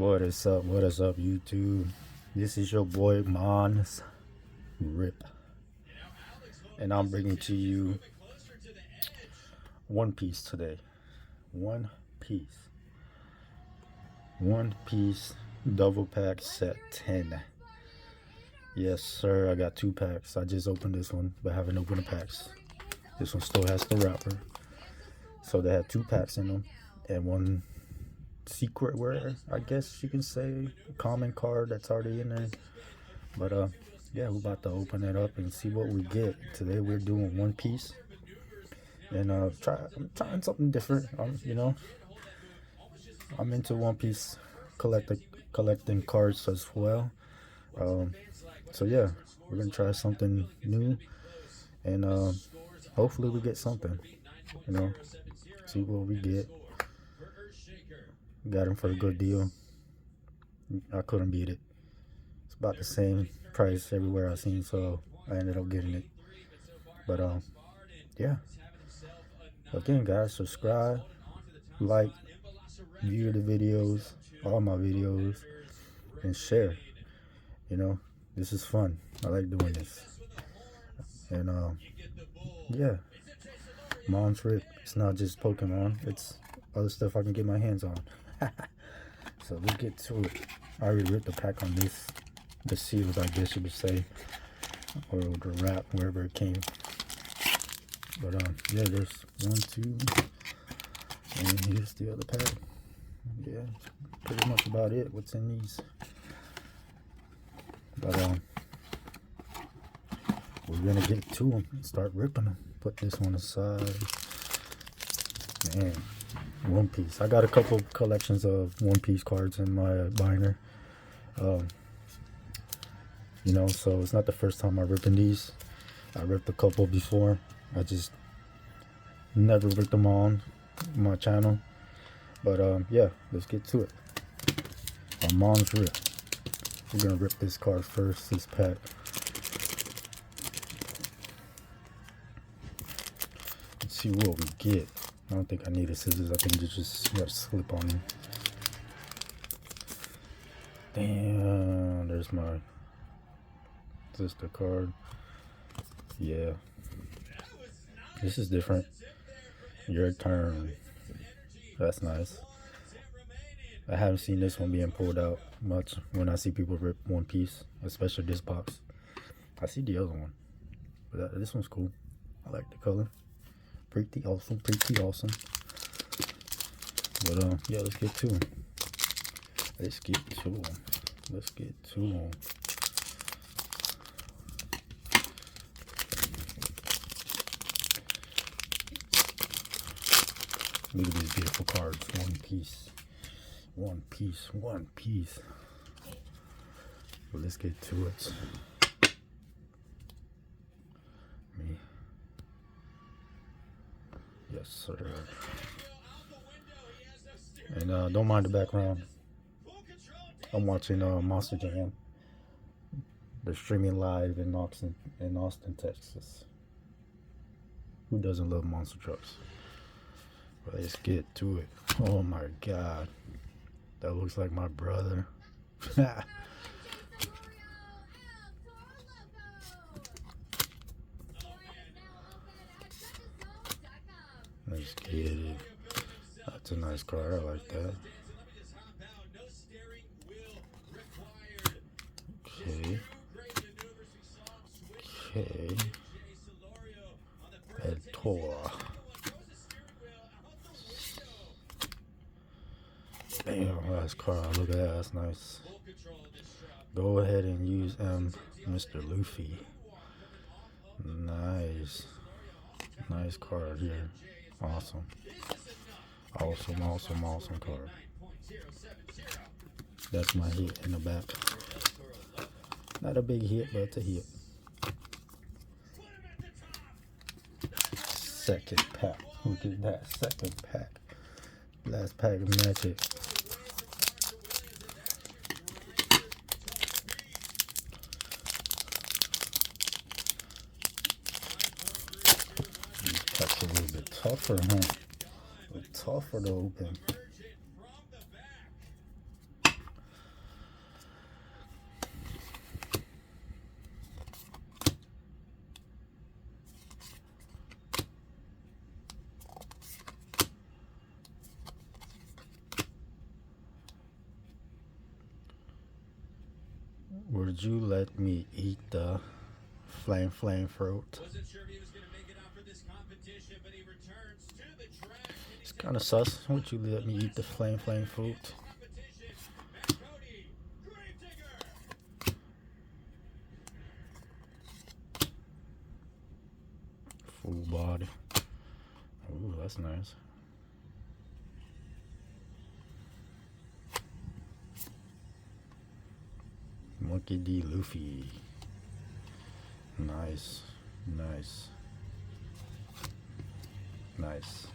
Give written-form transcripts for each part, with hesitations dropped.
What is up? What is up, YouTube? This is your boy Mons Rip, and I'm bringing to you One Piece today. One Piece double pack set 10. Yes, sir. I got 2 packs. I just opened this one, but haven't opened the packs. This one still has the wrapper. So they had 2 packs in them, and one secret rare, I guess you can say, common card that's already in there. But yeah, we're about to open it up and see what we get. Today we're doing One Piece, and I'm trying something different. I'm into One Piece collecting cards as well. So yeah, we're gonna try something new, and hopefully we get something. See what we get. Got him for a good deal. I couldn't beat it. It's about the same price everywhere I seen, so I ended up getting it. But yeah. Again, guys, subscribe, like, view the videos, all my videos, and share. This is fun. I like doing this. And yeah, Mom's Rip. It's not just Pokemon. It's other stuff I can get my hands on. So let's get to it. I already ripped the pack on this, the seals, I guess you could say, or the wrap, wherever it came. But yeah, there's 1, 2, and here's the other pack. Yeah, pretty much about it. What's in these? But we're gonna get to them and start ripping them. Put this one aside. Man, One Piece. I got a couple collections of One Piece cards in my binder. So it's not the first time I'm ripping these. I ripped a couple before. I just never ripped them on my channel. But yeah, let's get to it. My Mom's Rip. We're gonna rip this card first, this pack. Let's see what we get. I don't think I need a scissors. I think you just got to slip on them. Damn, there's my sister card. Yeah, this is different. Your turn. That's nice. I haven't seen this one being pulled out much when I see people rip One Piece, especially this box. I see the other one, but this one's cool. I like the color. Pretty awesome, pretty awesome. But yeah, let's get to them. Let's get to them. Let's get to them. Look at these beautiful cards. One Piece. One Piece. One Piece. Well, let's get to it. Yes, sir. And don't mind the background. I'm watching Monster Jam. They're streaming live in Austin, Texas. Who doesn't love monster trucks? But let's get to it. Oh my God, that looks like my brother. Let's get it. That's a nice card. I like that. Okay. Okay. Adventur. Damn, last card. Look at that. That's nice. Go ahead and use Mr. Luffy. Nice. Nice card here. Awesome. Awesome, awesome, awesome card. That's my hit in the back. Not a big hit, but it's a hit. Second pack. Look at that. Second pack. Last pack of magic. That's a little bit tougher, huh? A little tougher to open. Would you let me eat the flame fruit? It's kind of sus. Would you let me eat the flame fruit? Full body. Ooh, that's nice. Monkey D. Luffy. Nice. Nice. Nice.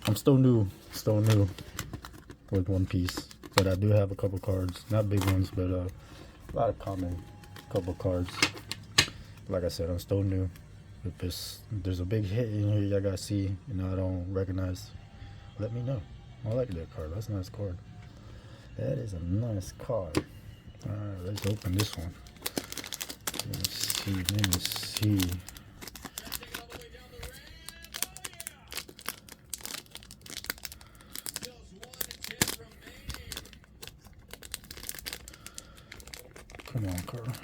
I'm still new with One Piece, but I do have a couple cards, not big ones, but a lot of common couple cards. Like I said, I'm still new. If there's a big hit in here y'all gotta see, I don't recognize, let me know. I like that card. That's a nice card. That is a nice card. Alright, let's open this one. Let me see. Come on, card.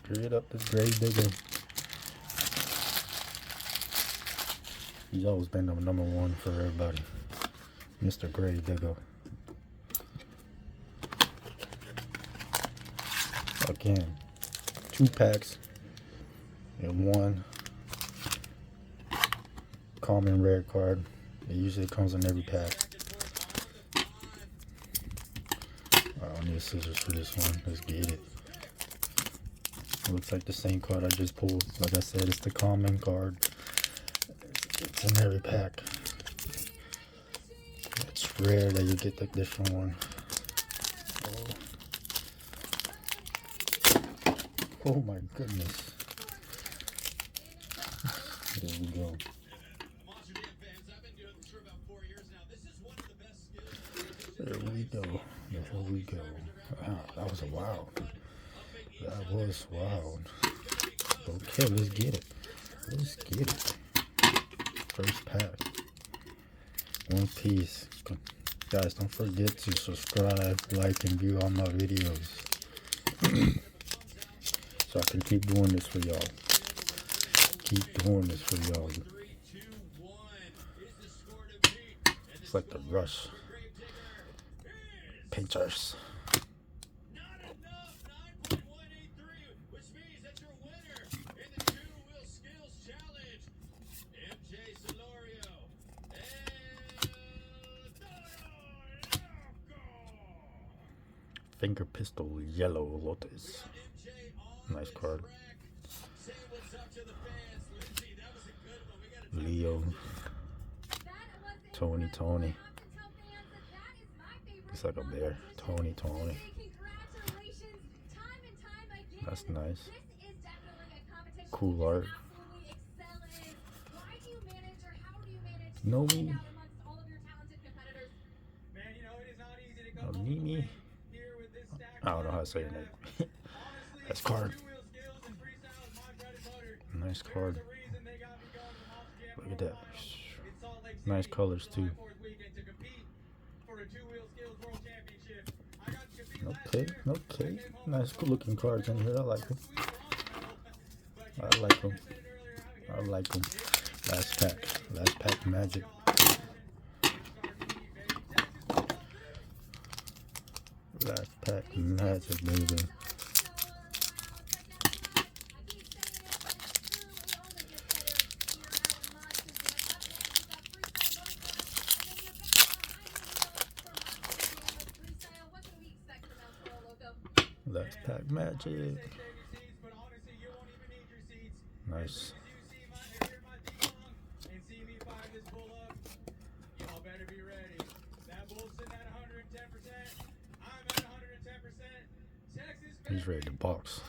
Straight up this Grave Digger. He's always been the number one for everybody. Mr. Grave Digger. Again, 2 packs and 1 common rare card. It usually comes in every pack. I don't need scissors for this one. Let's get it. Looks like the same card I just pulled. Like I said, it's the common card. It's in every pack. It's rare that you get the different one. Oh my goodness. There we go. There we go. There we go. Wow, that was a wild. That was wild. Okay, let's get it. Let's get it. First pack. One Piece. Guys, don't forget to subscribe, like, and view all my videos. So I can keep doing this for y'all. Keep doing this for y'all. It's like the Rush. Painters. Finger Pistol Yellow Lotus. Nice card. Leo. Tony. It's like a bear. Tony. That's nice. Cool art. Know me? Nimi? I don't know how to say your name. That's card. Nice card. Look at that. Nice colors too. Okay. Nice good looking cards in here. I like them. Last pack magic. Last pack magic, baby. Last pack magic. Nice. He's ready to box.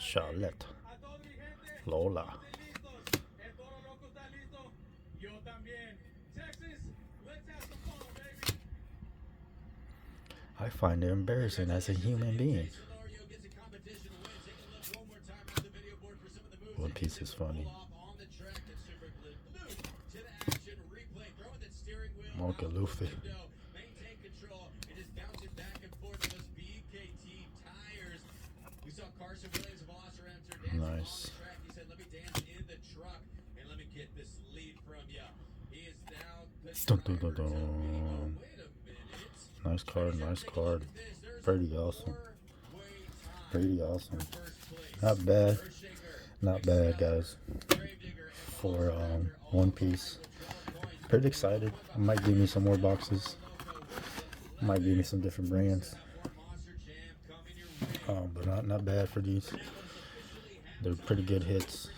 Charlotte. Lola. I find it embarrassing as a human being. One Piece is funny. Mocha Luffy. Nice. Dun, dun, dun, dun. Nice card, nice card. Pretty awesome. Pretty awesome. Not bad. Not bad, guys. For One Piece. Pretty excited. Might give me some more boxes. Might give me some different brands. But not bad for these. They're pretty good hits.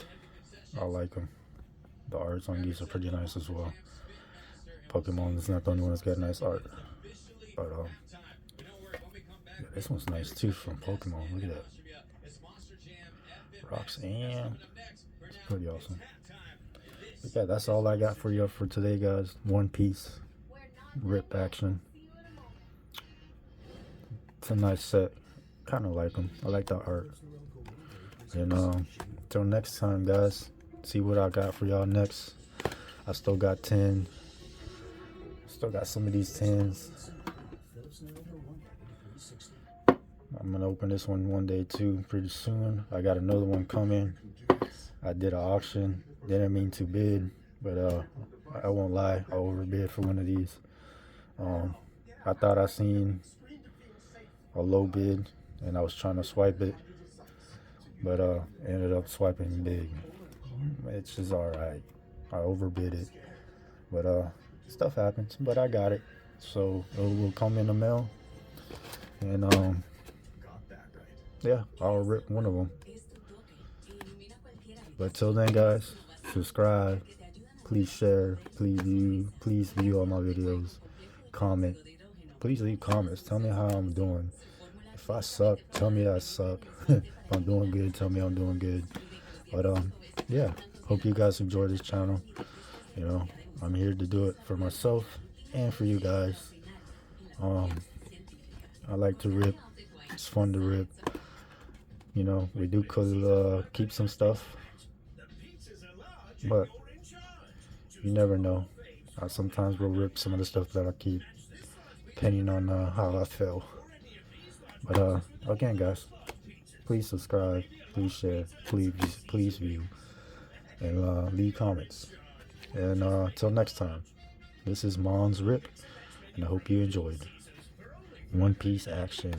I like them. The arts on these are pretty nice as well. Pokemon is not the only one that's got nice art. But yeah, this one's nice too from Pokemon. Look at that. Roxanne. It's pretty awesome. But yeah, that's all I got for you for today, guys. One Piece. Rip action. It's a nice set. Kind of like them. I like the art. And until next time, guys. See what I got for y'all next. I still got 10. Still got some of these 10s. I'm gonna open this one day too pretty soon. I got another one coming. I did an auction. Didn't mean to bid, but I won't lie, I overbid for one of these. I thought I seen a low bid and I was trying to swipe it, but ended up swiping big. It's just alright. I overbid it, but stuff happens. But I got it, so it will come in the mail, and yeah, I'll rip one of them. But till then, guys, subscribe, please share, please view all my videos, comment, please leave comments, tell me how I'm doing. If I suck, tell me I suck. If I'm doing good, tell me I'm doing good. But yeah, hope you guys enjoy this channel. You know, I'm here to do it for myself and for you guys. I like to rip. It's fun to rip. You know, we do keep some stuff, but you never know. Sometimes we'll rip some of the stuff that I keep, depending on how I feel. But again, guys, please subscribe, please share, please view, and leave comments. And till next time, this is Mon's Rip, and I hope you enjoyed. One Piece action.